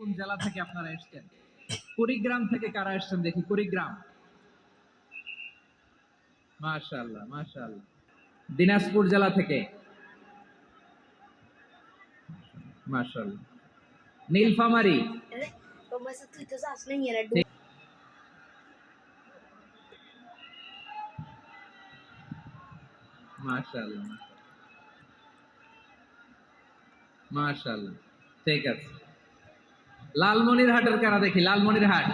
কোন জেলা থেকে আপনারা এসেছেন? কুড়িগ্রাম থেকে কারা এসেছেন দেখি? কুড়িগ্রাম। মাশাআল্লাহ, মাশাআল্লাহ। দিনাজপুর জেলা থেকে? মাশাআল্লাহ। নীলফামারী? মাশাআল্লাহ, মাশাআল্লাহ। ঠিক আছে। লালমনিরহাটের কারা দেখি? লালমনিরহাট?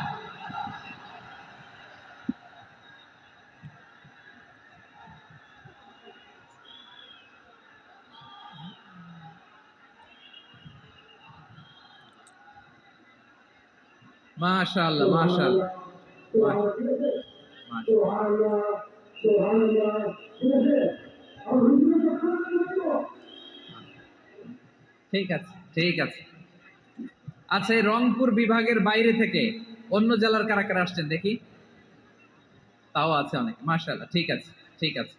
মাশাআল্লাহ, মাশাআল্লাহ। ঠিক আছে, ঠিক আছে। আচ্ছা, এই রংপুর বিভাগের বাইরে থেকে অন্য জেলার কারা কারা আসছেন দেখি? তাও আছে অনেক। মাশাআল্লাহ, ঠিক আছে, ঠিক আছে।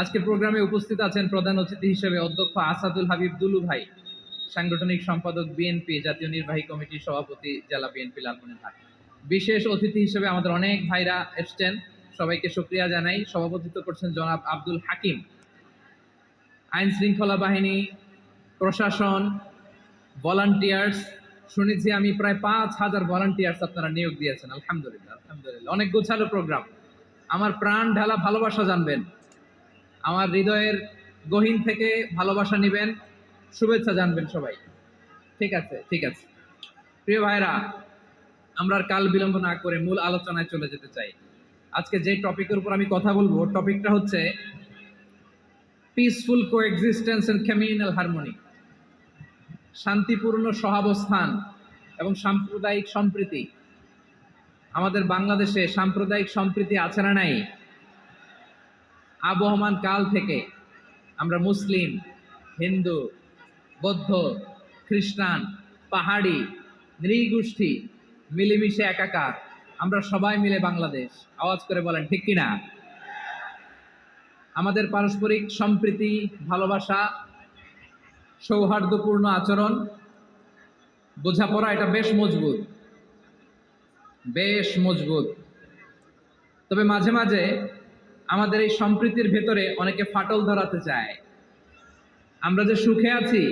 আজকের প্রোগ্রামে উপস্থিত আছেন প্রধান অতিথি হিসেবে অধ্যক্ষ আসাদুল হাবিব দুলু ভাই, সাংগঠনিক সম্পাদক বিএনপি, জাতীয় নির্বাহী কমিটির সভাপতি, জেলা বিএনপি লালমনিরহাট। বিশেষ অতিথি হিসেবে আমাদের অনেক ভাইরা এসছেন, সবাইকে শুকরিয়া জানাই। সভাপতিত্ব করছেন জনাব আব্দুল হাকিম। আইন শৃঙ্খলা বাহিনী, প্রশাসন, ভলান্টিয়ার্স, শুনেছি আমি প্রায় 5,000 ভলান্টিয়ার্স আপনারা নিয়োগ দিয়েছেন। আলহামদুলিল্লাহ, আলহামদুলিল্লাহ। অনেক গোছালো প্রোগ্রাম। আমার প্রাণ ঢালা ভালোবাসা জানবেন, আমার হৃদয়ের গহীন থেকে ভালোবাসা নিবেন, শুভেচ্ছা জানবেন সবাই। ঠিক আছে, ঠিক আছে। প্রিয় ভাইরা, আমরা আর কাল বিলম্ব না করে মূল আলোচনায় চলে যেতে চাই। আজকে যে টপিকের উপর আমি কথা বলবো, টপিকটা হচ্ছে peaceful coexistence and communal harmony, শান্তিপূর্ণ সহাবস্থান এবং সাম্প্রদায়িক সম্প্রীতি। আমাদের বাংলাদেশে সাম্প্রদায়িক সম্প্রীতি আছে না নাই? আবহমান কাল থেকে আমরা মুসলিম, হিন্দু, বৌদ্ধ, খ্রিস্টান, পাহাড়ি, নৃগোষ্ঠী মিলেমিশে একাকার, আমরা সবাই মিলে বাংলাদেশ। আওয়াজ করে বলেন ঠিক কিনা? আমাদের পারস্পরিক সম্প্রীতি, ভালোবাসা, সৌহার্দ্যপূর্ণ আচরণ, বোঝাপড়া, এটা বেশ মজবুত, বেশ মজবুত। তবে মাঝে মাঝে আমাদের এই সম্প্রীতির ভেতরে অনেকে ফাটল ধরাতে চায়। আমরা যে সুখে আছি,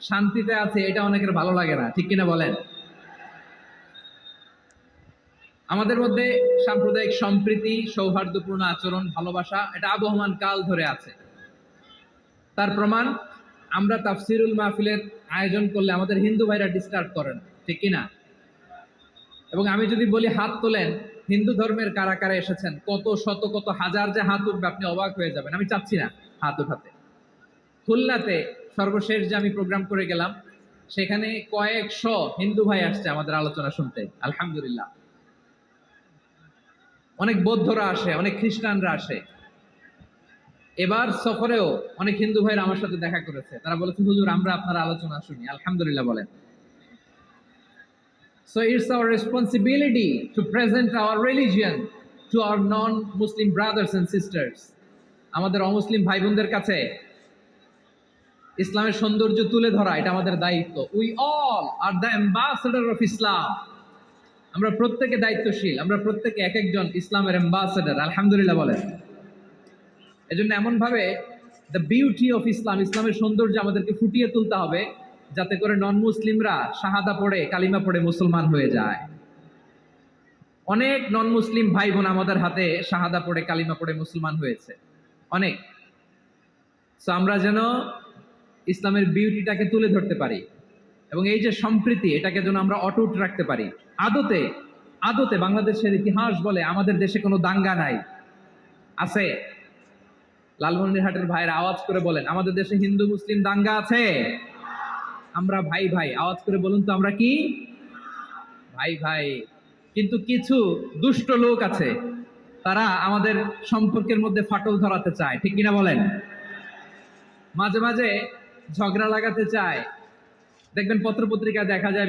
শান্তিতে আছি, এটা অনেকের ভালো লাগে না, ঠিক কিনা বলেন? আমাদের মধ্যে সাম্প্রদায়িক সম্প্রীতি, সৌহার্দ্যপূর্ণ আচরণ, ভালোবাসা, এটা আবহমান কাল ধরে আছে। তার প্রমাণ, আমরা তাফসিরুল মাহফিলের আয়োজন করলে আমাদের হিন্দু ভাইরা ডিস্টার্ব করেন, ঠিক কিনা? এবং আমি যদি বলি হাত তোলেন, হিন্দু ধর্মের কারা কারা এসেছেন, কত শত কত হাজার যে হাত উঠবে, আপনি অবাক হয়ে যাবেন। আমি চাচ্ছি না হাত উঠাতে। খুলনাতে সর্বশেষ যে আমি প্রোগ্রাম করে গেলাম, সেখানে কয়েকশো হিন্দু ভাই আসছে আমাদের আলোচনা শুনতে। আলহামদুলিল্লাহ। অনেক বৌদ্ধরা আসে, অনেক খ্রিস্টানরা আসে। এবার সফরেও অনেক হিন্দু ভাইরা আমার সাথে দেখা করেছে। তারা বলেছে, হুজুর আমরা আপনার আলোচনা শুনি। আলহামদুলিল্লাহ বলেন। So it's our responsibility to present our religion to our non-Muslim brothers and sisters. আমাদের অমুসলিম ভাই বোনদের কাছে ইসলামের সৌন্দর্য তুলে ধরা, এটা আমাদের দায়িত্ব। We all are the ambassador of Islam. আমরা প্রত্যেকে দায়িত্বশীল, আমরা প্রত্যেকে এক একজন ইসলামের অ্যাম্বাসেডর। আলহামদুলিল্লাহ বলেন। এজন্য এমন ভাবে দ্য বিউটি অফ ইসলাম, ইসলামের সৌন্দর্য আমাদেরকে ফুটিয়ে তুলতে হবে, যাতে করে নন মুসলিমরা শাহাদা পড়ে, কালিমা পড়ে মুসলমান হয়ে যায়। অনেক নন মুসলিম ভাই বোন আমাদের হাতে শাহাদা পড়ে, কালিমা পড়ে মুসলমান হয়েছে, অনেক। সো আমরা যেন ইসলামের বিউটিটাকে তুলে ধরতে পারি এবং এই যে সম্প্রীতি, এটাকে যেন আমরা অটুট রাখতে পারি। আদতে আদতে বাংলাদেশের ইতিহাস বলে আমাদের দেশে কোনো দাঙ্গা নাই। আছে? লালমনিরহাটের ভাইরা আওয়াজ করে বলেন, আমাদের দেশে হিন্দু মুসলিম দাঙ্গা আছে? আমরা ভাই ভাই। আওয়াজ করে বলুন তো, আমরা কি ভাই ভাই? কিন্তু কিছু দুষ্ট লোক আছে, তারা আমাদের সম্পর্কের মধ্যে ফাটল ধরাতে চায়, ঠিক কিনা বলেন? মাঝে মাঝে ঝগড়া লাগাতে চায়। দেখবেন পত্রপত্রিকায় দেখা যায়